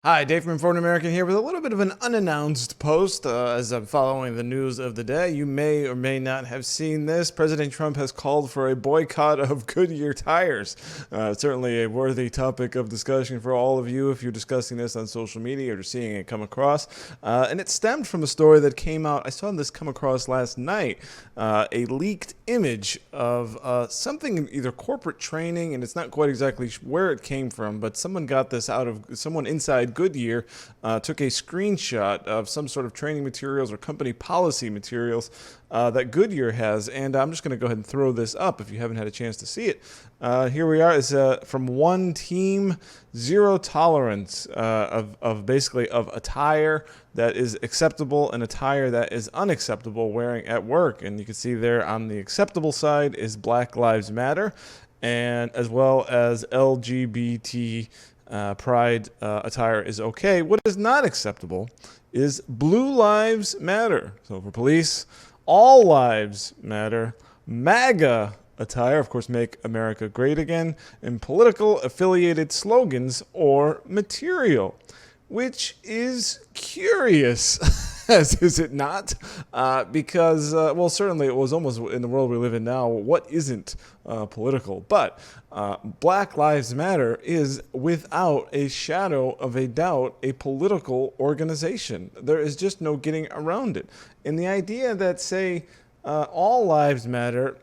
Hi, Dave from Foreign American here with a little bit of an unannounced post. As I'm following the news of the day, you may or may not have seen this. President Trump has called for a boycott of Goodyear tires. Certainly a worthy topic of discussion for all of you if you're discussing this on social media or just seeing it come across. And it stemmed from a story that came out. I saw this come across last night. A leaked image of something either corporate training, and it's not quite exactly where it came from, but someone got this out of someone inside Goodyear, took a screenshot of some sort of training materials or company policy materials that Goodyear has, and I'm just going to go ahead and throw this up if you haven't had a chance to see it. Here we are. It's from one team, zero tolerance of basically of attire that is acceptable and attire that is unacceptable wearing at work. And you can see there on the acceptable side is Black Lives Matter, and as well as LGBT pride attire is okay. What is not acceptable is Blue Lives Matter. So for police, all lives matter. MAGA attire, of course, Make America Great Again, and political affiliated slogans or material, which is curious, as is it not? Because, well, certainly it was almost in the world we live in now, what isn't political? But Black Lives Matter is, without a shadow of a doubt, a political organization. There is just no getting around it. And the idea that, say, all lives matter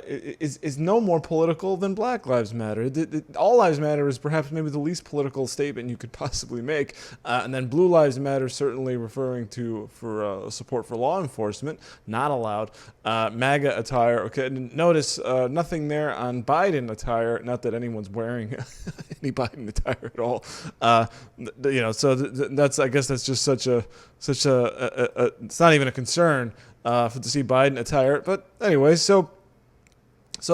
is no more political than Black Lives Matter. All Lives Matter is perhaps maybe the least political statement you could possibly make, and then Blue Lives Matter certainly referring to for support for law enforcement, not allowed. MAGA attire, okay. Notice nothing there on Biden attire. Not that anyone's wearing any Biden attire at all. So that's I guess that's just such a it's not even a concern to see Biden attire. But anyway, So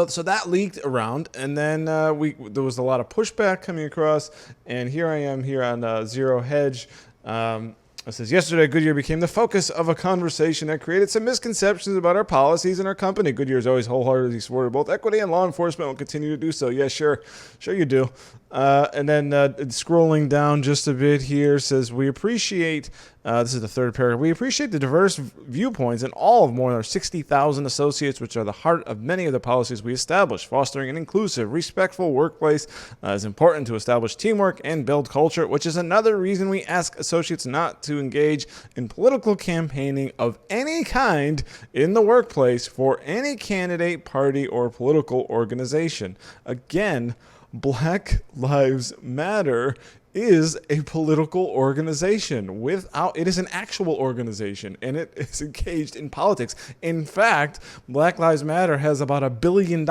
that leaked around, and then there was a lot of pushback coming across, and here I am here on Zero Hedge. It says, yesterday, Goodyear became the focus of a conversation that created some misconceptions about our policies and our company. Goodyear has always wholeheartedly supported both equity and law enforcement and will continue to do so. Yeah, sure you do. And then scrolling down just a bit here says, we appreciate, this is the third paragraph, we appreciate the diverse viewpoints in all of more than 60,000 associates, which are the heart of many of the policies we establish. Fostering an inclusive, respectful workplace is important to establish teamwork and build culture, which is another reason we ask associates not to engage in political campaigning of any kind in the workplace for any candidate, party, or political organization. Again, Black Lives Matter is a political organization. It is an actual organization, and it is engaged in politics. In fact, Black Lives Matter has about $1 billion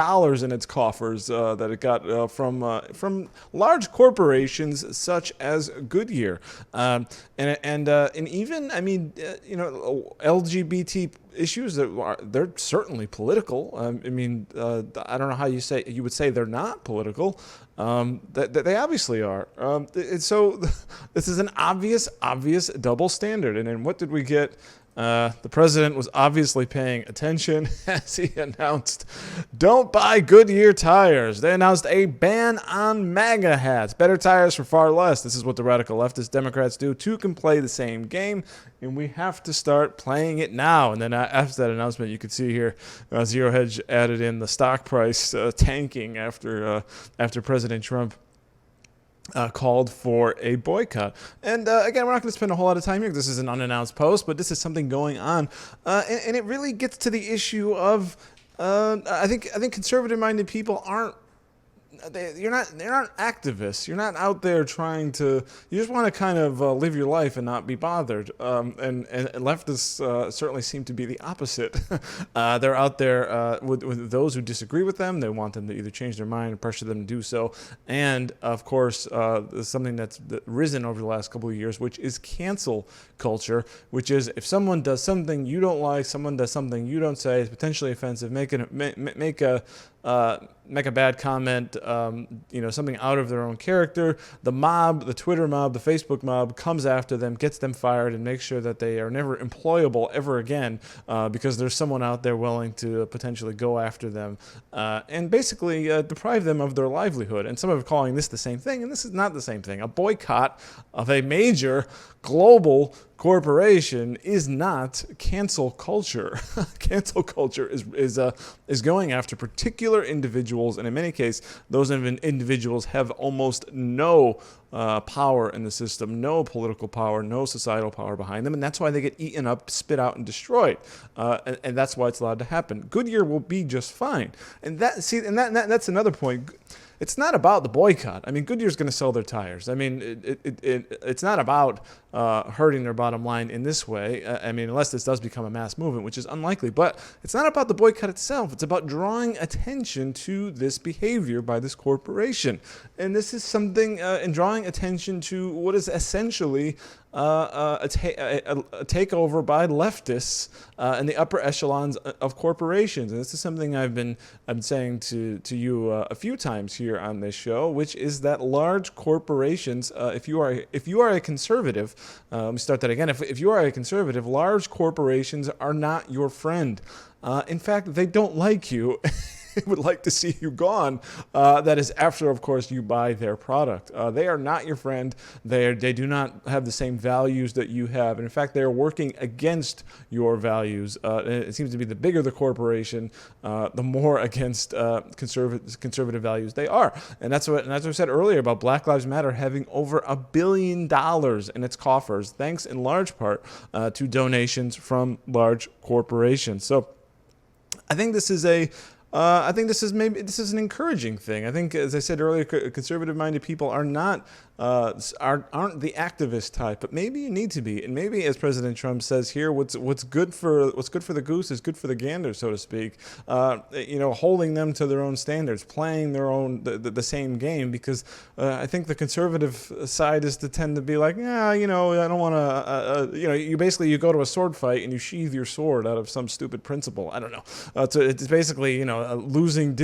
in its coffers that it got from large corporations such as Goodyear, and even LGBT issues they're certainly political. I don't know how you would say they're not political. They obviously are. So this is an obvious double standard. And then what did we get? The president was obviously paying attention as he announced, don't buy Goodyear tires. They announced a ban on MAGA hats. Better tires for far less. This is what the radical leftist Democrats do. Two can play the same game, and we have to start playing it now. And then after that announcement, you could see here, Zero Hedge added in the stock price tanking after President Trump called for a boycott. And again, we're not going to spend a whole lot of time here. This is an unannounced post, but this is something going on, and it really gets to the issue of I think conservative-minded people they're not activists. You're not out there trying to. You just want to kind of live your life and not be bothered. And leftists certainly seem to be the opposite. They're out there with those who disagree with them. They want them to either change their mind or pressure them to do so. And of course, something that's risen over the last couple of years, which is cancel culture, which is if someone does something you don't like, someone does something you don't say is potentially offensive, make make a bad comment, something out of their own character, the mob, the Twitter mob, the Facebook mob comes after them, gets them fired, and makes sure that they are never employable ever again because there's someone out there willing to potentially go after them and basically deprive them of their livelihood. And some are calling this the same thing, and this is not the same thing. A boycott of a major global corporation is not cancel culture. Cancel culture is going after particular individuals, and in many cases, those individuals have almost no power in the system, no political power, no societal power behind them, and that's why they get eaten up, spit out, and destroyed. And that's why it's allowed to happen. Goodyear will be just fine, and that's another point. It's not about the boycott. I mean, Goodyear's going to sell their tires. I mean, it's not about hurting their bottom line in this way. I mean, unless this does become a mass movement, which is unlikely. But it's not about the boycott itself. It's about drawing attention to this behavior by this corporation. And this is something, in drawing attention to what is essentially a takeover by leftists in the upper echelons of corporations. And this is something I've been saying to you a few times here on this show, which is that large corporations, if you are a conservative, let me start that again. If you are a conservative, large corporations are not your friend. In fact, they don't like you. They would like to see you gone. That is after, of course, you buy their product. They are not your friend. They do not have the same values that you have. And in fact, they are working against your values. It seems to be the bigger the corporation, the more against conservative values they are. And that's what I said earlier about Black Lives Matter having over $1 billion in its coffers, thanks in large part to donations from large corporations. So I think this is this is an encouraging thing. I think, as I said earlier, conservative-minded people are not aren't the activist type, but maybe you need to be. And maybe, as President Trump says here, what's good for the goose is good for the gander, so to speak. Holding them to their own standards, playing their own the same game, because I think the conservative side is to tend to be like, I don't want to. You go to a sword fight and you sheathe your sword out of some stupid principle. I don't know. So it's basically losing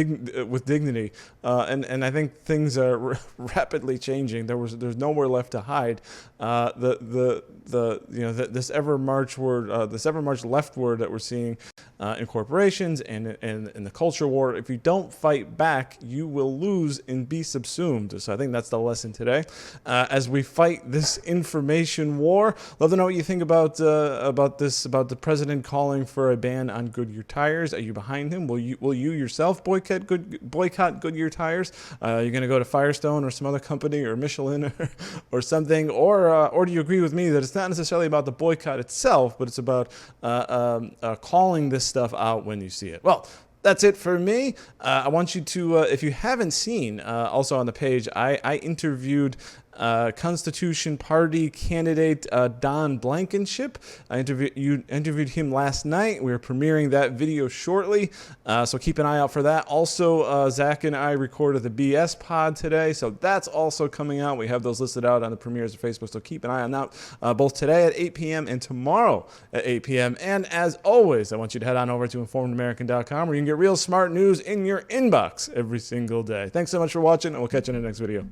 with dignity, and I think things are rapidly changing. There's nowhere left to hide. This ever march leftward that we're seeing in corporations and in the culture war. If you don't fight back, you will lose and be subsumed. So I think that's the lesson today. As we fight this information war, love to know what you think about the president calling for a ban on Goodyear tires. Are you behind him? Will you yourself boycott Goodyear tires? You're going to go to Firestone or some other company or Michelin or something, or do you agree with me that it's not necessarily about the boycott itself, but it's about calling this stuff out when you see it? Well, that's it for me. I want you to, if you haven't seen, also on the page, I interviewed Constitution Party candidate Don Blankenship. I interviewed him last night. We're premiering that video shortly, so keep an eye out for that. Also, Zach and I recorded the BS pod today, so that's also coming out. We have those listed out on the premieres of Facebook, so keep an eye on that, both today at 8 p.m. and tomorrow at 8 p.m. And as always, I want you to head on over to informedamerican.com, where you can get real smart news in your inbox every single day. Thanks so much for watching, and we'll catch you in the next video.